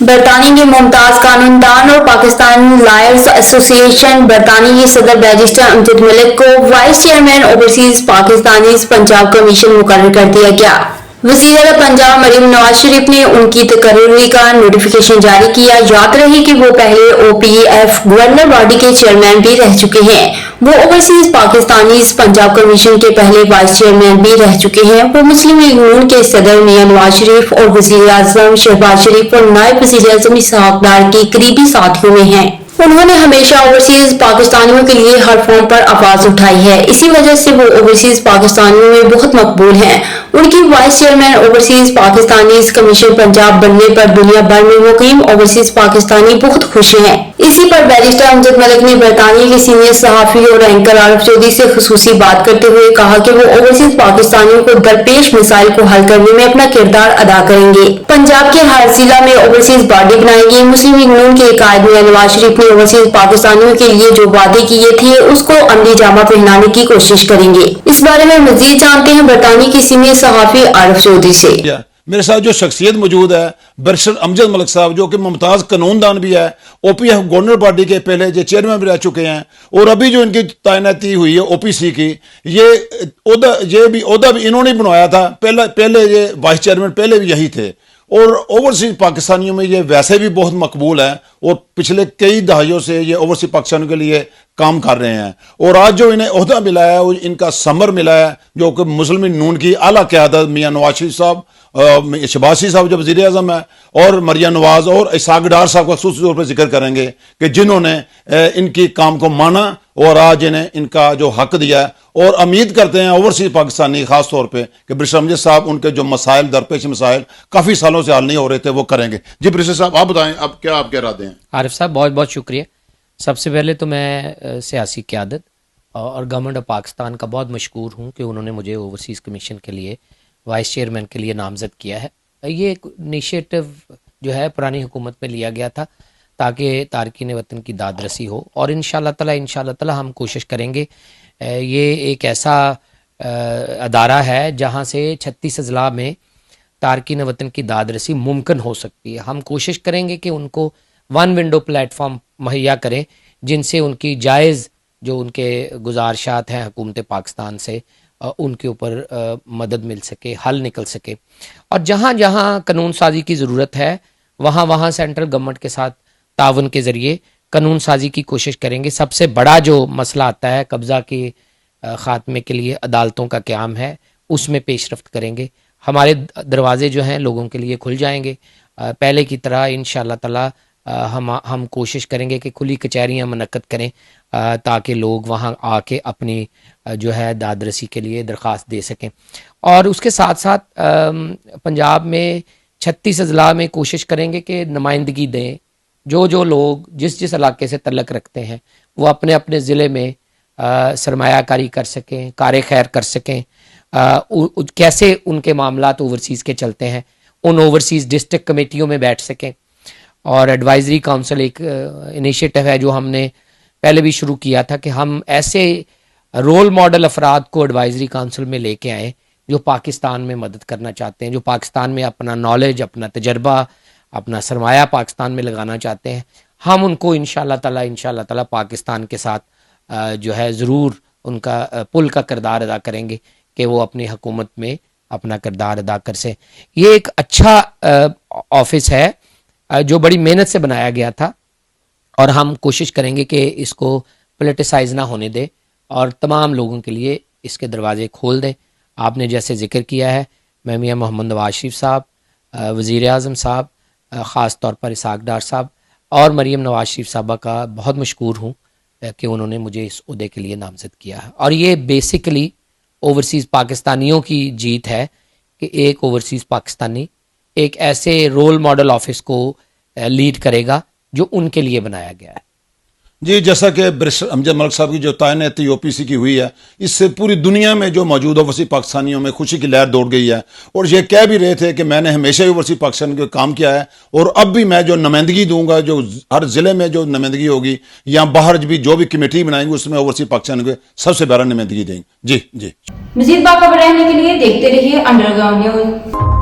برطانیہ کے ممتاز قانون دان اور پاکستان لائرز ایسوسی ایشن برطانیہ کے صدر بیرسٹر امجد ملک کو vice chairman overseas Pakistanis Punjab commission مقرر کر دیا گیا۔ وزیر اعلیٰ پنجاب مریم نواز شریف نے ان کی تقرری کا نوٹیفیکیشن جاری کیا۔ یاد رہے کہ وہ پہلے او پی ایف گورنر باڈی کے چیئرمین بھی رہ چکے ہیں۔ وہ اوورسیز پاکستانیز پنجاب کمیشن کے پہلے وائس چیئرمین بھی رہ چکے ہیں۔ وہ مسلم لیگ نون کے صدر میاں نواز شریف اور وزیر اعظم شہباز شریف اور نائب وزیر اعظم اسحاق ڈار کے قریبی ساتھیوں میں ہیں۔ انہوں نے ہمیشہ اوورسیز پاکستانیوں کے لیے ہر فون پر آواز اٹھائی ہے، اسی وجہ سے وہ اوورسیز پاکستانیوں میں بہت مقبول ہیں۔ ان کی vice chairman overseas Pakistanis commission Punjab بننے پر دنیا بھر میں مقیم اوورسیز پاکستانی بہت خوش ہیں۔ اسی پر بیرسٹر امجد ملک نے برطانیہ کے سینئر صحافی اور اینکر عارف چودھری سے خصوصی بات کرتے ہوئے کہا کہ وہ اوورسیز پاکستانیوں کو درپیش مسائل کو حل کرنے میں اپنا کردار ادا کریں گے۔ پنجاب کے ہر ضلع میں اوورسیز باڈی بنائیں گے۔ مسلم لیگ نون کے قائد میاں نواز شریف نے اوورسیز پاکستانیوں کے لیے جو وعدے کیے تھے اس کو عملی جامہ پہنانے کی کوشش کریں گے۔ اس بارے میں مزید جانتے ہیں برطانیہ کے سینئر صحافی عارف چودھری سے۔ میرے ساتھ جو شخصیت موجود ہے بیرسٹر امجد ملک صاحب، جو کہ ممتاز قانون دان بھی ہے، او پی ایف گورنر باڈی کے پہلے جو چیئرمین بھی رہ چکے ہیں، اور ابھی جو ان کی تعیناتی ہوئی ہے او پی سی کی، یہ بھی عہدہ بھی انہوں نے بنوایا تھا۔ پہلے یہ وائس چیئرمین پہلے بھی یہی تھے، اور اوورسیز پاکستانیوں میں یہ ویسے بھی بہت مقبول ہے، اور پچھلے کئی دہائیوں سے یہ اوورسیز پاکستانیوں کے لیے کام کر رہے ہیں۔ اور آج جو انہیں عہدہ ملا ہے، وہ ان کا ثمر ملا ہے، جو کہ مسلم لیگ نون کی اعلیٰ قیادت میاں نواز شریف صاحب، شہباز شریف صاحب جو وزیر اعظم ہے، اور مریم نواز اور اسحاق ڈار صاحب کا خصوصی طور پر ذکر کریں گے کہ جنہوں نے ان کی کام کو مانا اور آج انہیں ان کا جو حق دیا ہے۔ اور امید کرتے ہیں اوورسیز پاکستانی خاص طور پہ کہ برسٹر امجد صاحب ان کے جو مسائل درپیش مسائل کافی سالوں سے حل نہیں ہو رہے تھے وہ کریں گے۔ جی برسٹر صاحب آپ بتائیں، اب کیا آپ کے ارادے ہیں؟ عارف صاحب بہت بہت شکریہ۔ سب سے پہلے تو میں سیاسی قیادت اور گورنمنٹ آف پاکستان کا بہت مشکور ہوں کہ انہوں نے مجھے اوورسیز کمیشن کے لیے وائس چیئرمین کے لیے نامزد کیا ہے۔ یہ ایک انیشیٹو جو ہے پرانی حکومت میں لیا گیا تھا تاکہ تارکین وطن کی داد رسی ہو، اور انشاءاللہ تعالی ہم کوشش کریں گے۔ یہ ایک ایسا ادارہ ہے جہاں سے 36 اضلاع میں تارکین وطن کی داد رسی ممکن ہو سکتی ہے۔ ہم کوشش کریں گے کہ ان کو ون ونڈو پلیٹ فارم مہیا کریں جن سے ان کی جائز جو ان کے گزارشات ہیں حکومت پاکستان سے ان کے اوپر مدد مل سکے، حل نکل سکے، اور جہاں جہاں قانون سازی کی ضرورت ہے وہاں وہاں سینٹرل گورنمنٹ کے ساتھ تعاون کے ذریعے قانون سازی کی کوشش کریں گے۔ سب سے بڑا جو مسئلہ آتا ہے قبضہ کے خاتمے کے لیے عدالتوں کا قیام ہے، اس میں پیش رفت کریں گے۔ ہمارے دروازے جو ہیں لوگوں کے لیے کھل جائیں گے۔ پہلے کی طرح انشاءاللہ تعالی ہم کوشش کریں گے کہ کھلی کچہریاں منعقد کریں تاکہ لوگ وہاں آ کے اپنی جو ہے داد رسی کے لیے درخواست دے سکیں۔ اور اس کے ساتھ ساتھ پنجاب میں 36 اضلاع میں کوشش کریں گے کہ نمائندگی دیں، جو لوگ جس علاقے سے تعلق رکھتے ہیں وہ اپنے اپنے ضلع میں سرمایہ کاری کر سکیں، کار خیر کر سکیں، کیسے ان کے معاملات اوورسیز کے چلتے ہیں، ان اوورسیز ڈسٹرکٹ کمیٹیوں میں بیٹھ سکیں۔ اور ایڈوائزری کونسل ایک انیشیٹو ہے جو ہم نے پہلے بھی شروع کیا تھا کہ ہم ایسے رول ماڈل افراد کو ایڈوائزری کونسل میں لے کے آئیں جو پاکستان میں مدد کرنا چاہتے ہیں، جو پاکستان میں اپنا نالج، اپنا تجربہ، اپنا سرمایہ پاکستان میں لگانا چاہتے ہیں۔ ہم ان کو انشاءاللہ تعالی پاکستان کے ساتھ جو ہے ضرور ان کا پل کا کردار ادا کریں گے کہ وہ اپنی حکومت میں اپنا کردار ادا کر سیں۔ یہ ایک اچھا آفس ہے جو بڑی محنت سے بنایا گیا تھا، اور ہم کوشش کریں گے کہ اس کو پولیٹیسائز نہ ہونے دے اور تمام لوگوں کے لیے اس کے دروازے کھول دیں۔ آپ نے جیسے ذکر کیا ہے، میں میاں محمد نواز شریف صاحب، وزیر اعظم صاحب، خاص طور پر اسحاق ڈار صاحب اور مریم نواز شریف صاحبہ کا بہت مشکور ہوں کہ انہوں نے مجھے اس عہدے کے لیے نامزد کیا ہے۔ اور یہ بیسیکلی اوورسیز پاکستانیوں کی جیت ہے کہ ایک اوورسیز پاکستانی ایک ایسے رول ماڈل آفس کو لیڈ کرے گا جو ان کے لیے بنایا گیا ہے۔ جی، جیسا کہ برسٹر امجد ملک صاحب کی جو تعیناتی او پی سی کی ہوئی ہے، اس سے پوری دنیا میں جو موجود اوورسیز پاکستانیوں میں خوشی کی لہر دوڑ گئی ہے، اور یہ کہہ بھی رہے تھے کہ میں نے ہمیشہ اوورسیز پاکستان کے کام کیا ہے، اور اب بھی میں جو نمائندگی دوں گا، جو ہر ضلع میں جو نمائندگی ہوگی یا باہر بھی جو بھی کمیٹی بنائیں گے اس میں اوورسیز پاکستان کے سب سے بڑا نمائندگی دیں گے۔ جی مزید باخبر رہنے کے لیے دیکھتے رہیے انڈر گراؤنڈ نیوز۔